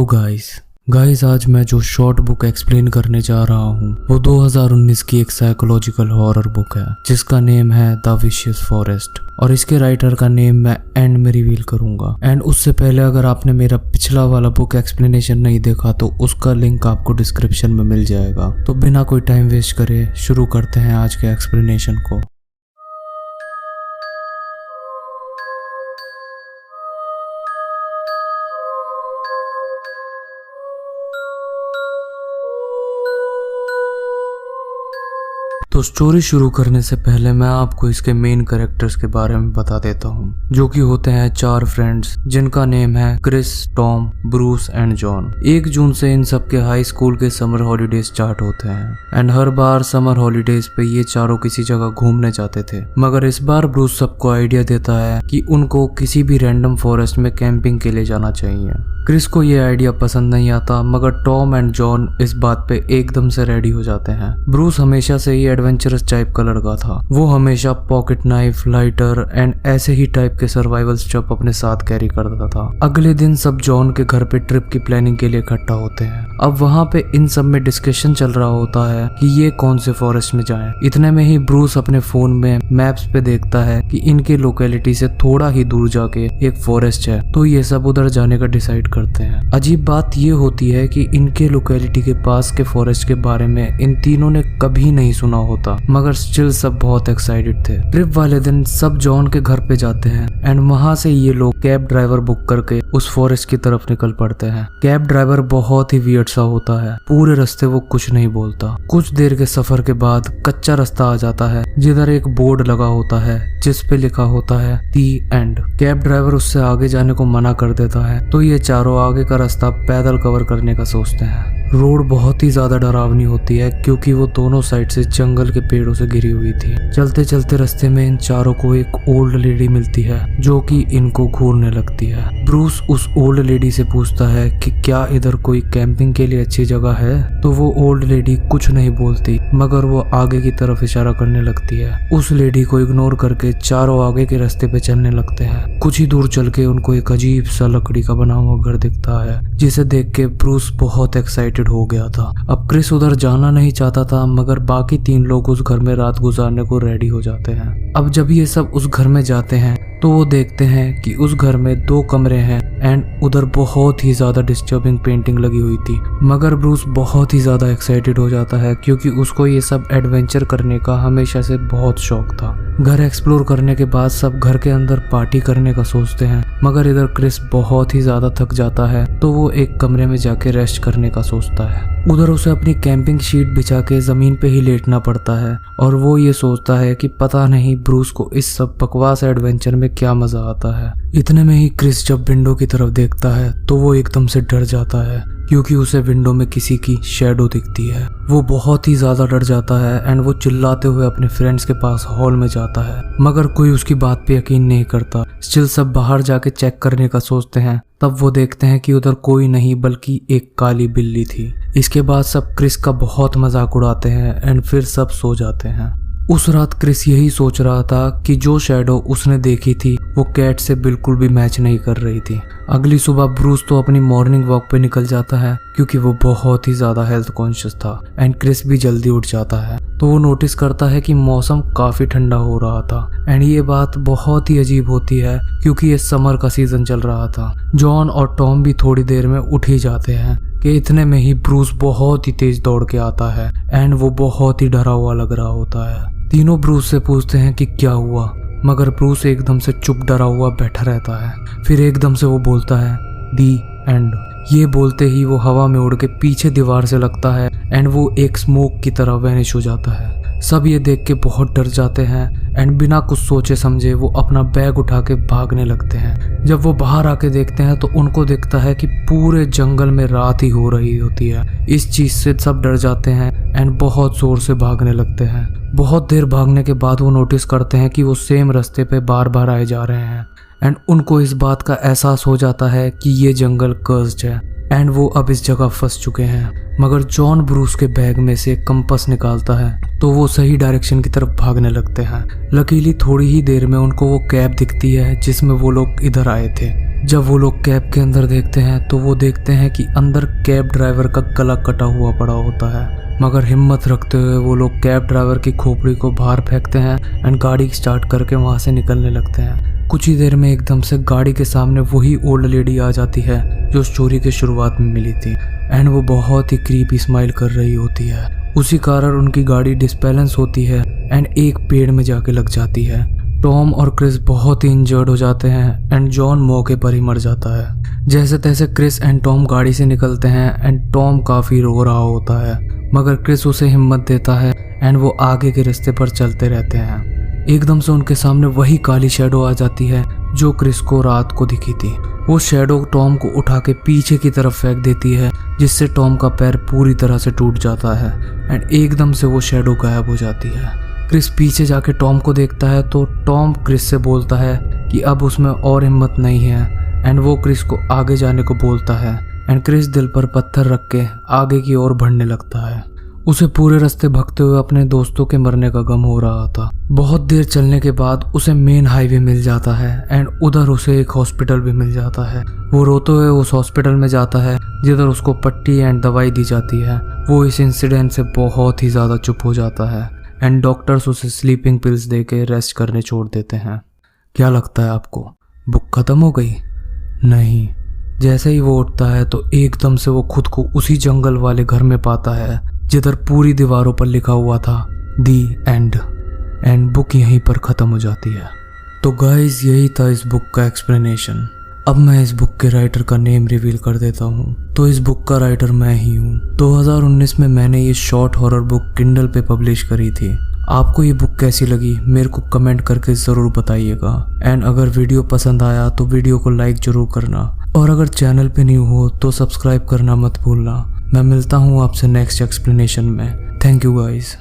Guys आज मैं जो शॉर्ट बुक एक्सप्लेन करने जा रहा हूँ वो 2019 की एक साइकोलॉजिकल हॉरर बुक है जिसका नेम है द विशियस फॉरेस्ट। और इसके राइटर का नेम मैं एंड में रिवील करूंगा। एंड उससे पहले अगर आपने मेरा पिछला वाला बुक एक्सप्लेनेशन नहीं देखा तो उसका लिंक आपको डिस्क्रिप्शन में मिल जाएगा। तो बिना कोई टाइम वेस्ट करे शुरू करते हैं आज के एक्सप्लेनेशन को। तो स्टोरी शुरू करने से पहले मैं आपको इसके मेन कैरेक्टर्स के बारे में बता देता हूँ, जो कि होते हैं 4 फ्रेंड्स जिनका नेम है Chris, Tom, Bruce and John. 1 जून से इन सब के हाई स्कूल के समर हॉलीडेज स्टार्ट होते हैं एंड हर बार समर हॉलीडेज पे ये चारों किसी जगह घूमने जाते थे। मगर इस बार ब्रूस सबको आइडिया देता है कि उनको किसी भी रैंडम फॉरेस्ट में कैंपिंग के लिए जाना चाहिए। क्रिस को ये आइडिया पसंद नहीं आता मगर टॉम एंड जॉन इस बात पे एकदम से रेडी हो जाते हैं। ब्रूस हमेशा से ही एडवेंचरस टाइप का लड़का था। वो हमेशा पॉकेट नाइफ, लाइटर एंड ऐसे ही टाइप के सर्वाइवल स्टफ अपने साथ कैरी करता था। अगले दिन सब जॉन के घर पे ट्रिप की प्लानिंग के लिए इकट्ठा होते हैं। अब वहाँ पे इन सब में डिस्कशन चल रहा होता है कि ये कौन से फॉरेस्ट में जाएं। इतने में ही ब्रूस अपने फोन में मैप्स पे देखता है कि इनके लोकेलिटी से थोड़ा ही दूर जाके एक फॉरेस्ट है, तो ये सब उधर जाने का डिसाइड करते हैं। अजीब बात ये होती है कि इनके लोकेलिटी के पास के फॉरेस्ट के बारे में इन तीनों ने कभी नहीं सुना होता, मगर स्टिल सब बहुत एक्साइटेड थे। ट्रिप वाले दिन सब जॉन के घर पे जाते हैं एंड वहां से ये लोग कैब ड्राइवर बुक करके उस फॉरेस्ट की तरफ निकल पड़ते हैं। कैब ड्राइवर बहुत ही वियर्ड सा होता है। पूरे रास्ते वो कुछ नहीं बोलता। कुछ देर के सफर के बाद कच्चा रास्ता आ जाता है जिधर एक बोर्ड लगा होता है जिस पे लिखा होता है दी एंड। कैब ड्राइवर उससे आगे जाने को मना कर देता है तो ये चारों आगे का रास्ता पैदल कवर करने का सोचते हैं। रोड बहुत ही ज्यादा डरावनी होती है क्योंकि वो दोनों साइड से जंगल के पेड़ों से घिरी हुई थी। चलते चलते रास्ते में इन चारों को एक ओल्ड लेडी मिलती है जो कि इनको घूरने लगती है। ब्रूस उस ओल्ड लेडी से पूछता है कि क्या इधर कोई कैंपिंग के लिए अच्छी जगह है, तो वो ओल्ड लेडी कुछ नहीं बोलती मगर वो आगे की तरफ इशारा करने लगती है। उस लेडी को इग्नोर करके चारों आगे के रास्ते पे चलने लगते हैं। कुछ ही दूर चल के उनको एक अजीब सा लकड़ी का बना हुआ घर दिखता है जिसे देख के ब्रूस बहुत एक्साइटेड हो गया था। अब क्रिस उधर जाना नहीं चाहता था मगर बाकी 3 लोग उस घर में रात गुजारने को रेडी हो जाते हैं। अब जब ये सब उस घर में जाते हैं तो वो देखते हैं कि उस घर में 2 कमरे हैं एंड उधर बहुत ही ज्यादा डिस्टर्बिंग पेंटिंग लगी हुई थी। मगर ब्रूस बहुत ही ज्यादा एक्साइटेड हो जाता है क्योंकि उसको ये सब एडवेंचर करने का हमेशा से बहुत शौक था। घर एक्सप्लोर करने के बाद सब घर के अंदर पार्टी करने का सोचते हैं मगर इधर क्रिस बहुत ही ज्यादा थक जाता है तो वो एक कमरे में जाके रेस्ट करने का सोचता है। उधर उसे अपनी कैंपिंग शीट बिछा के जमीन पे ही लेटना पड़ता है और वो ये सोचता है कि पता नहीं ब्रूस को इस सब बकवास एडवेंचर में क्या मजा आता है। इतने में ही क्रिस जब विंडो की तरफ देखता है तो वो एकदम से डर जाता है क्योंकि उसे विंडो में किसी की शैडो दिखती है। वो बहुत ही ज्यादा डर जाता है एंड वो चिल्लाते हुए अपने फ्रेंड्स के पास हॉल में जाता है मगर कोई उसकी बात पे यकीन नहीं करता। स्टिल सब बाहर जाके चेक करने का सोचते हैं। तब वो देखते हैं कि उधर कोई नहीं बल्कि एक काली बिल्ली थी। इसके बाद सब क्रिस का बहुत मजाक उड़ाते हैं एंड फिर सब सो जाते हैं। उस रात क्रिस यही सोच रहा था कि जो शैडो उसने देखी थी वो कैट से बिल्कुल भी मैच नहीं कर रही थी। अगली सुबह ब्रूस तो अपनी मॉर्निंग वॉक पे निकल जाता है क्योंकि वो बहुत ही ज्यादा हेल्थ कॉन्शियस था एंड क्रिस भी जल्दी उठ जाता है तो वो नोटिस करता है कि मौसम काफी ठंडा हो रहा था एंड ये बात बहुत ही अजीब होती है क्योंकि ये समर का सीजन चल रहा था। जॉन और टॉम भी थोड़ी देर में उठ ही जाते हैं कि इतने में ही ब्रूस बहुत ही तेज दौड़ के आता है एंड वो बहुत ही डरा हुआ लग रहा होता है। तीनों ब्रूस से पूछते हैं कि क्या हुआ मगर ब्रूस एकदम से चुप डरा हुआ बैठा रहता है। फिर एकदम से वो बोलता है दी एंड। ये बोलते ही वो हवा में उड़ के पीछे दीवार से लगता है एंड वो एक स्मोक की तरह वैनिश हो जाता है। सब ये देख के बहुत डर जाते हैं एंड बिना कुछ सोचे समझे वो अपना बैग उठा के भागने लगते हैं। जब वो बाहर आके देखते हैं तो उनको दिखता है कि पूरे जंगल में रात ही हो रही होती है। इस चीज से सब डर जाते हैं एंड बहुत जोर से भागने लगते हैं। बहुत देर भागने के बाद वो नोटिस करते हैं कि वो सेम रास्ते पे बार बार आए जा रहे हैं एंड उनको इस बात का एहसास हो जाता है कि ये जंगल कर्स्ड है एंड वो अब इस जगह फंस चुके हैं। मगर जॉन ब्रूस के बैग में से कंपास निकालता है तो वो सही डायरेक्शन की तरफ भागने लगते हैं। लकीली थोड़ी ही देर में उनको वो कैब दिखती है जिसमें वो लोग इधर आए थे। जब वो लोग कैब के अंदर देखते हैं तो वो देखते हैं कि अंदर कैब ड्राइवर का गला कटा हुआ पड़ा होता है। मगर हिम्मत रखते हुए वो लोग कैब ड्राइवर की खोपड़ी को बाहर फेंकते हैं एंड गाड़ी स्टार्ट करके वहाँ से निकलने लगते हैं। कुछ ही देर में एकदम से गाड़ी के सामने वही ओल्ड लेडी आ जाती है जो स्टोरी के शुरुआत में मिली थी एंड वो बहुत ही क्रीपी स्माइल कर रही होती है। उसी कारण उनकी गाड़ी डिसबैलेंस होती है एंड एक पेड़ में जाके लग जाती है। टॉम और क्रिस बहुत ही इंजर्ड हो जाते हैं एंड जॉन मौके पर ही मर जाता है। जैसे तैसे क्रिस एंड टॉम गाड़ी से निकलते हैं एंड टॉम काफ़ी रो रहा होता है, मगर क्रिस उसे हिम्मत देता है एंड वो आगे के रास्ते पर चलते रहते हैं। एकदम से उनके सामने वही काली शैडो आ जाती है जो क्रिस को रात को दिखी थी। वो शैडो टॉम को उठा के पीछे की तरफ फेंक देती है, जिससे टॉम का पैर पूरी तरह से टूट जाता है एंड एकदम से वो शैडो गायब हो जाती है। क्रिस पीछे जाके टॉम को देखता है तो टॉम क्रिस से बोलता है कि अब उसमें और हिम्मत नहीं है एंड वो क्रिस को आगे जाने को बोलता है एंड क्रिस दिल पर पत्थर रख के आगे की ओर बढ़ने लगता है। उसे पूरे रास्ते भगते हुए अपने दोस्तों के मरने का गम हो रहा था। बहुत देर चलने के बाद उसे मेन हाईवे मिल जाता है एंड उधर उसे एक हॉस्पिटल भी मिल जाता है। वो रोते हुए उस हॉस्पिटल में जाता है जिधर उसको पट्टी एंड दवाई दी जाती है। वो इस इंसिडेंट से बहुत ही ज़्यादा चुप हो जाता है एंड डॉक्टर्स उसे स्लीपिंग पिल्स दे के रेस्ट करने छोड़ देते हैं। क्या लगता है आपको, बुक खत्म हो गई? नहीं। जैसे ही वो उठता है तो एकदम से वो खुद को उसी जंगल वाले घर में पाता है जिधर पूरी दीवारों पर लिखा हुआ था दी एंड बुक यहीं पर ख़त्म हो जाती है। तो गाइस यही था इस बुक का एक्सप्लेनेशन। अब मैं इस बुक के राइटर का नेम रिवील कर देता हूँ। तो इस बुक का राइटर मैं ही हूँ। 2019 में मैंने ये शॉर्ट हॉरर बुक किंडल पे पब्लिश करी थी। आपको ये बुक कैसी लगी मेरे को कमेंट करके ज़रूर बताइएगा एंड अगर वीडियो पसंद आया तो वीडियो को लाइक ज़रूर करना और अगर चैनल पे न्यू हो तो सब्सक्राइब करना मत भूलना। मैं मिलता हूँ आपसे नेक्स्ट एक्सप्लेनेशन में। Thank you guys.